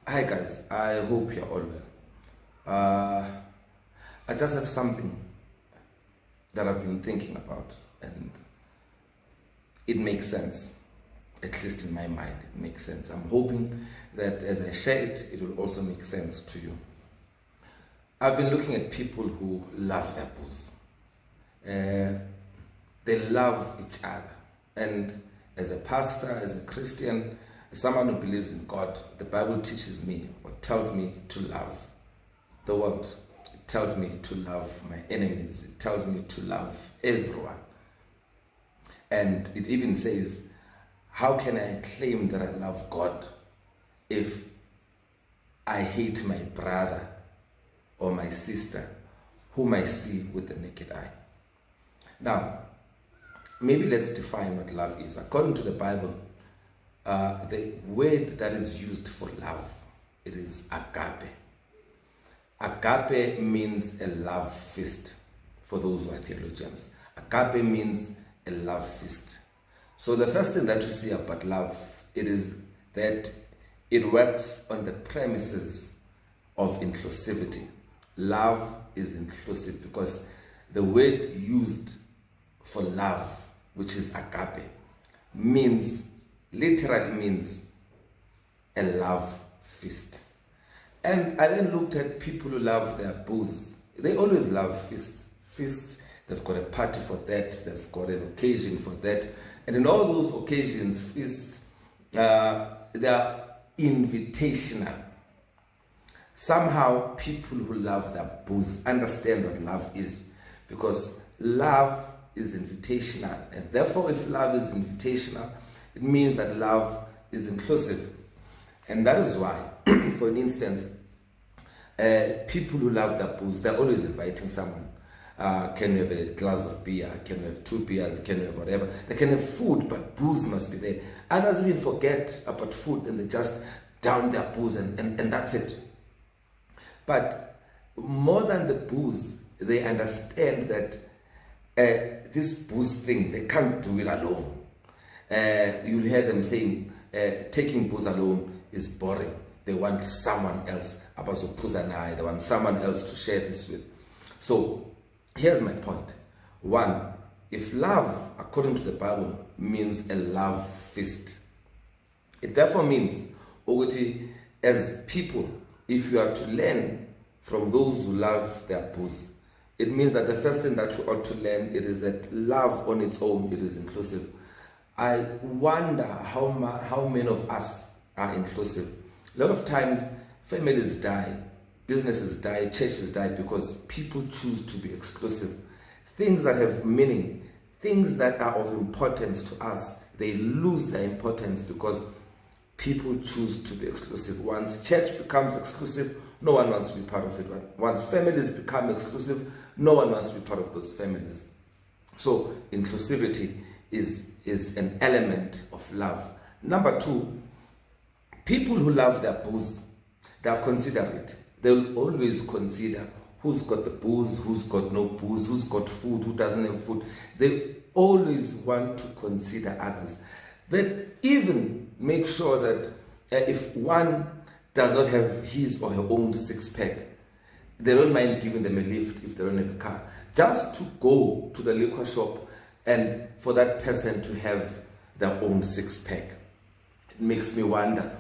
Hi guys, I hope you're all well. I just have something that I've been thinking about, and it makes sense, at least in my mind. It makes sense. I'm hoping that as I share it, it will also make sense to you. I've been looking at people who love their booze. They love each other, and as a pastor, as a Christian, as someone who believes in God, the Bible teaches me or tells me to love the world. It tells me to love my enemies. It tells me to love everyone. And it even says, how can I claim that I love God if I hate my brother or my sister whom I see with the naked eye? Now, maybe let's define what love is. According to the Bible, the word that is used for love, it is agape. Agape means a love feast, for those who are theologians. Agape means a love feast. So the first thing that you see about love, it is that it works on the premises of inclusivity. Love is inclusive because the word used for love, which is agape, literally means a love feast. And I then looked at people who love their booze. They always love feasts. They've got a party for that. They've got an occasion for that. And in all those occasions, feasts, they are invitational. Somehow, people who love their booze understand what love is, because love is invitational. And therefore, if love is invitational, it means that love is inclusive. And that is why, for instance, people who love their booze, they're always inviting someone. Can we have a glass of beer? Can we have 2 beers? Can we have whatever? They can have food, but booze must be there. Others even forget about food and they just down their booze and that's it. But more than the booze, they understand that this booze thing, they can't do it alone. You'll hear them saying, taking booze alone is boring. They want someone else. They want someone else to share this with. So here's my point. 1, if love, according to the Bible, means a love feast, it therefore means, as people, if you are to learn from those who love their booze, it means that the first thing that we ought to learn, it is that love on its own, it is inclusive. I wonder how many of us are inclusive. A lot of times, families die, businesses die, churches die because people choose to be exclusive. Things that have meaning, things that are of importance to us, they lose their importance because people choose to be exclusive. Once church becomes exclusive, no one wants to be part of it. Once families become exclusive, no one wants to be part of those families. So inclusivity is an element of love. Number 2, people who love their booze, they are considerate. They will always consider who's got the booze, who's got no booze, who's got food, who doesn't have food. They always want to consider others. They even make sure that if one does not have his or her own 6-pack, they don't mind giving them a lift if they don't have a car. Just to go to the liquor shop and for that person to have their own 6-pack. It makes me wonder,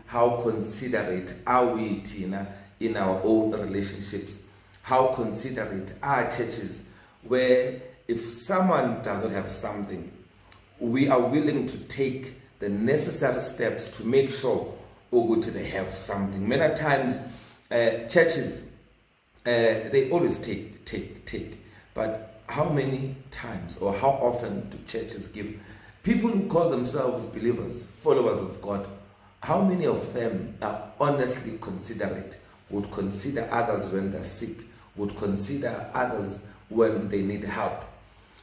how considerate are we, Tina, in our own relationships? How considerate are churches where if someone doesn't have something, we are willing to take the necessary steps to make sure they have something. Many times, churches, they always take. But how many times or how often do churches give people who call themselves believers, followers of God? How many of them are honestly considerate, would consider others when they're sick, would consider others when they need help,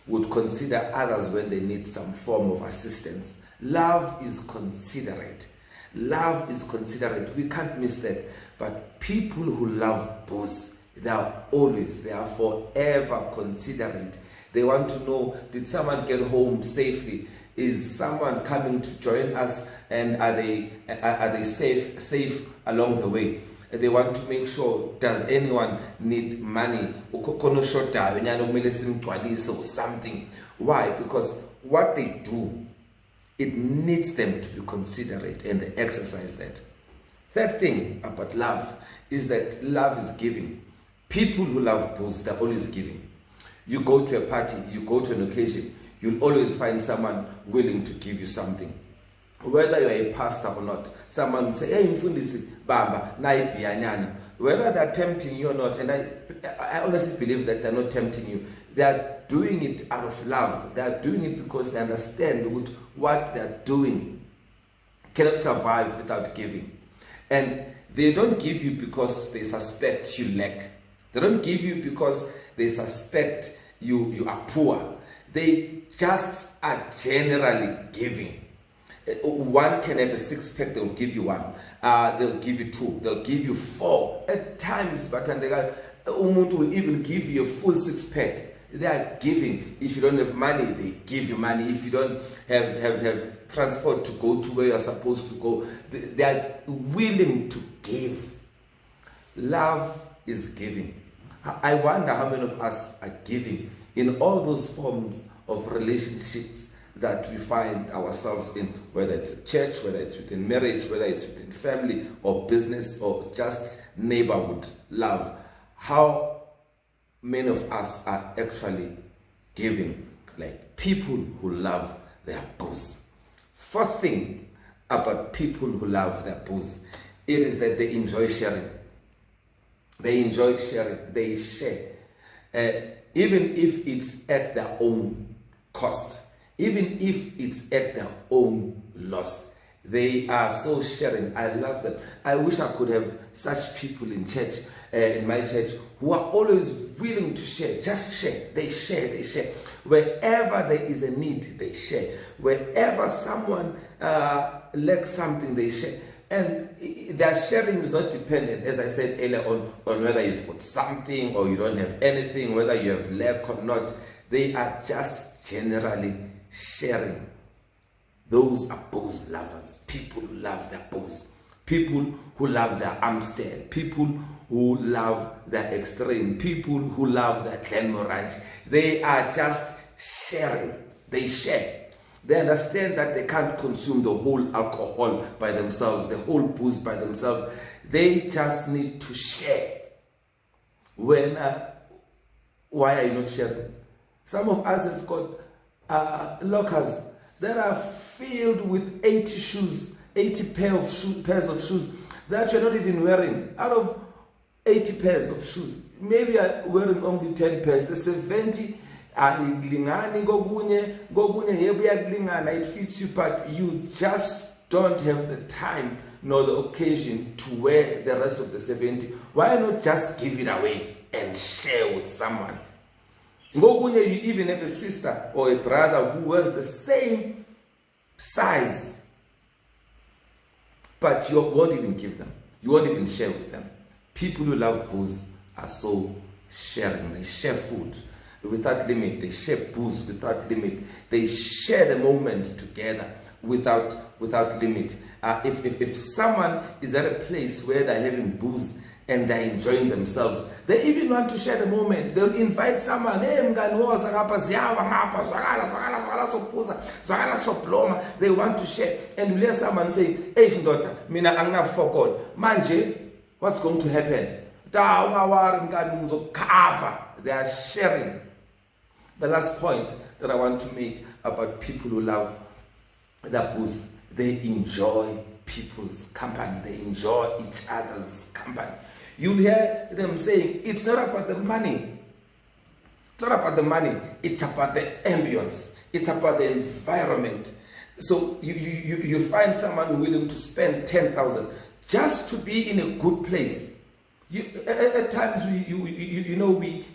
would consider others when they need some form of assistance? Love is considerate. Love is considerate. We can't miss that. But people who love booze, they are forever considerate. They want to know, did someone get home safely? Is someone coming to join us, and are they safe along the way? They want to make sure, does anyone need money or something? Why? Because what they do, it needs them to be considerate, and they exercise that. Third thing about love is that love is giving. People who love booze, they're always giving. You go to a party, you go to an occasion, you'll always find someone willing to give you something. Whether you're a pastor or not, someone will say, hey, mfundisi, baba, naipiyanyana. Whether they're tempting you or not, and I honestly believe that they're not tempting you. They're doing it out of love. They're doing it because they understand what they're doing cannot survive without giving. And they don't give you because they suspect you lack. They don't give you because they suspect you are poor. They just are generally giving. One can have a six-pack, they'll give you one. They'll give you two. They'll give you four at times. But umuntu will even give you a full six-pack. They are giving. If you don't have money, they give you money. If you don't have transport to go to where you're supposed to go, they are willing to give. Love is giving. I wonder how many of us are giving in all those forms of relationships that we find ourselves in, whether it's a church, whether it's within marriage, whether it's within family or business or just neighborhood love. How many of us are actually giving, like people who love their booze? Fourth thing about people who love their booze, it is that they enjoy sharing. They enjoy sharing. They share. Even if it's at their own cost, even if it's at their own loss, they are so sharing. I love that. I wish I could have such people in church, in my church, who are always willing to share. Just share. They share. They share. Wherever there is a need, they share. Wherever someone lacks something, they share. And their sharing is not dependent, as I said earlier, on whether you've got something or you don't have anything, whether you have lack or not. They are just generally sharing. Those are booze lovers. People who love their booze. People who love their Amstel. People who love their Extreme. People who love their Glenmorangie. They are just sharing. They share. They understand that they can't consume the whole alcohol by themselves, the whole booze by themselves. They just need to share. Why are you not sharing? Some of us have got lockers that are filled with 80 shoes, 80 pairs of shoes that you're not even wearing. Out of 80 pairs of shoes, maybe you're wearing only 10 pairs. The 70 it fits you, but you just don't have the time nor the occasion to wear the rest of the 70. Why not just give it away and share with someone? You even have a sister or a brother who wears the same size, but you won't even give them. You won't even share with them. People who love booze are so sharing. They share food without limit. They share booze without limit. They share the moment together without limit. If someone is at a place where they're having booze and they're enjoying themselves, they even want to share the moment. They'll invite someone, hey, they want to share. And we'll hear someone say, hey, daughter, mina angna fokol. Manje, what's going to happen? They are sharing. The last point that I want to make about people who love their booze, they enjoy people's company. They enjoy each other's company. You'll hear them saying, it's not about the money. It's not about the money. It's about the ambience. It's about the environment. So you find someone willing to spend 10,000 just to be in a good place. At times we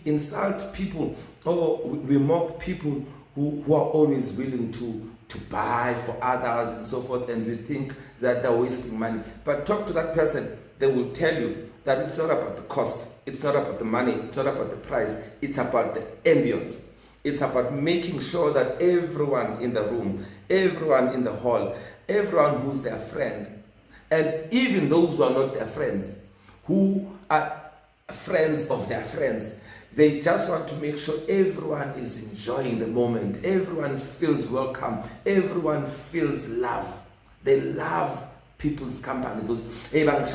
insult people or we mock people who are always willing to buy for others and so forth, and we think that they're wasting money. But talk to that person, they will tell you that it's not about the cost, it's not about the money, it's not about the price, it's about the ambience. It's about making sure that everyone in the room, everyone in the hall, everyone who's their friend, and even those who are not their friends, who are friends of their friends, they just want to make sure everyone is enjoying the moment. Everyone feels welcome. Everyone feels love. They love people's company. Those abantu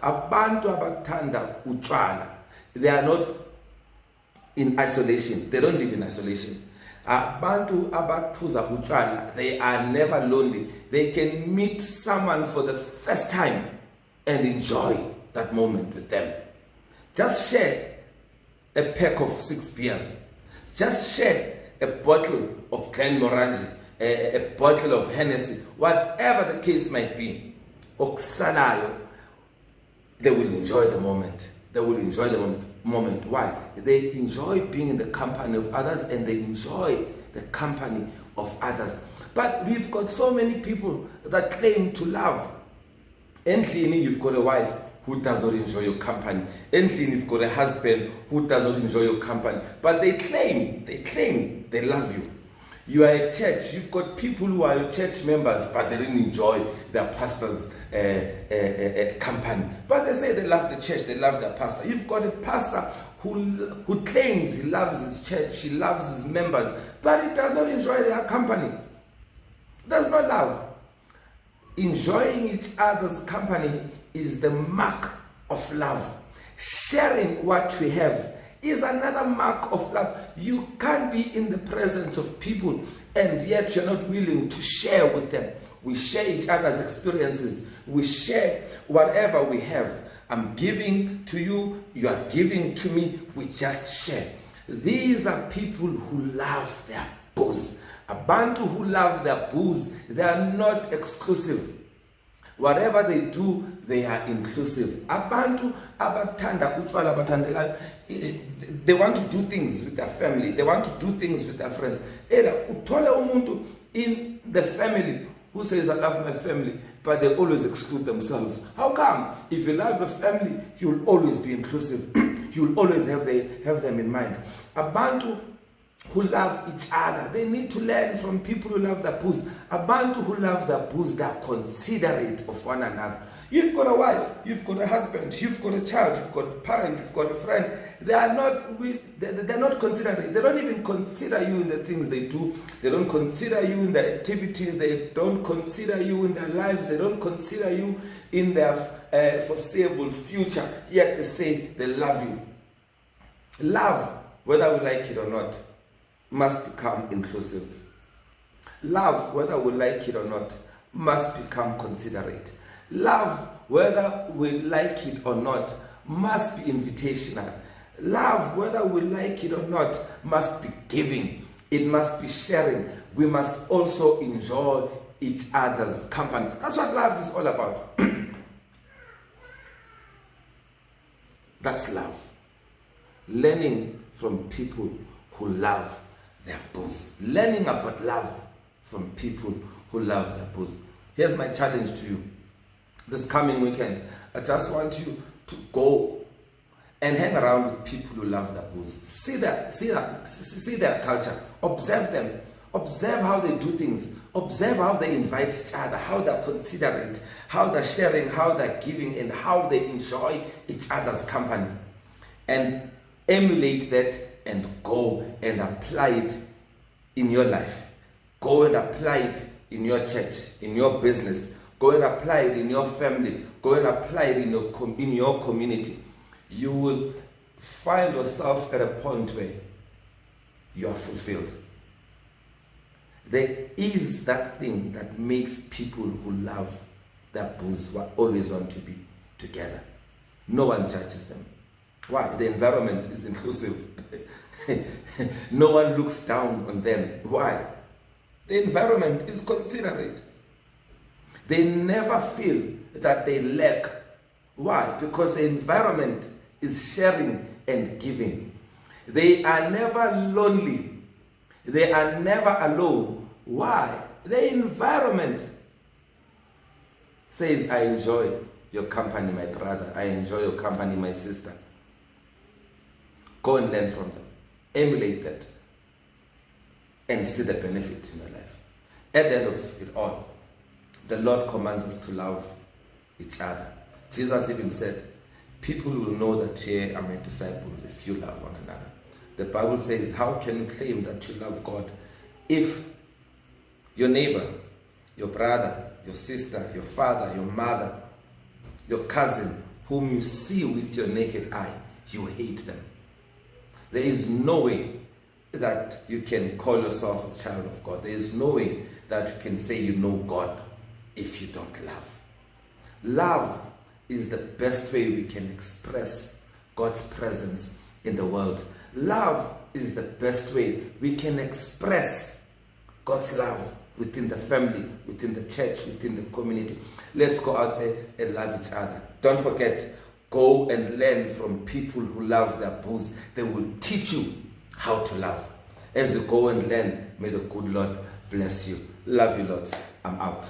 abathanda utshwala. They are not in isolation. They don't live in isolation. Abantu abaphuza utshwala, they are never lonely. They can meet someone for the first time and enjoy that moment with them. Just share a pack of 6 beers. Just share a bottle of Glenmorangie, a bottle of Hennessy, whatever the case might be. Oksalayo, they will enjoy the moment. They will enjoy the moment. Why? They enjoy being in the company of others, and they enjoy the company of others. But we've got so many people that claim to love. Endlini, you've got a wife who does not enjoy your company. Endlini, you've got a husband who does not enjoy your company. But they claim they love you. You are a church. You've got people who are your church members, but they didn't enjoy their pastor's company. But they say they love the church, they love their pastor. You've got a pastor who claims he loves his church, he loves his members, but he does not enjoy their company. There's no love. Enjoying each other's company is the mark of love. Sharing what we have is another mark of love. You can't be in the presence of people and yet you're not willing to share with them. We share each other's experiences. We share whatever we have. I'm giving to you, you are giving to me. We just share. These are people who love their booze. Abantu who love their booze, they are not exclusive. Whatever they do, they are inclusive. Abantu abathanda utshwala abathandekayo, they want to do things with their family. They want to do things with their friends. Ela uthole umuntu in the family who says, I love my family, but they always exclude themselves. How come? If you love a family, you'll always be inclusive. You'll always have them in mind. Abantu who love each other, they need to learn from people who love their booze. Abantu who love their booze, they are considerate of one another. You've got a wife, you've got a husband, you've got a child, you've got a parent, you've got a friend. They're not considerate. They don't even consider you in the things they do. They don't consider you in their activities. They don't consider you in their lives. They don't consider you in their foreseeable future. Yet they say they love you. Love, whether we like it or not, must become inclusive. Love, whether we like it or not, must become considerate. Love, whether we like it or not, must be invitational. Love, whether we like it or not, must be giving. It must be sharing. We must also enjoy each other's company. That's what love is all about. That's love. Learning from people who love their booze. Learning about love from people who love their booze. Here's my challenge to you. This coming weekend, I just want you to go and hang around with people who love their booze. See their culture. Observe them. Observe how they do things. Observe how they invite each other, how they're considerate, how they're sharing, how they're giving, and how they enjoy each other's company. And emulate that and go and apply it in your life. Go and apply it in your church, in your business. Go and apply it in your family. Go and apply it in your community. You will find yourself at a point where you are fulfilled. There is that thing that makes people who love their booze always want to be together. No one judges them. Why? The environment is inclusive. No one looks down on them. Why? The environment is considerate. They never feel that they lack. Why? Because the environment is sharing and giving. They are never lonely. They are never alone. Why? The environment says, I enjoy your company, my brother. I enjoy your company, my sister. Go and learn from them. emulate that, and see the benefit in your life. At the end of it all, the Lord commands us to love each other. Jesus even said, people will know that ye are my disciples if you love one another. The Bible says, how can you claim that you love God if your neighbor, your brother, your sister, your father, your mother, your cousin, whom you see with your naked eye, you hate them? There is no way that you can call yourself a child of God. There is no way that you can say you know God if you don't love. Love is the best way we can express God's presence in the world. Love is the best way we can express God's love within the family, within the church, within the community. Let's go out there and love each other. Don't forget, go and learn from people who love their bulls. They will teach you how to love. As you go and learn, may the good Lord bless you. Love you lots. I'm out.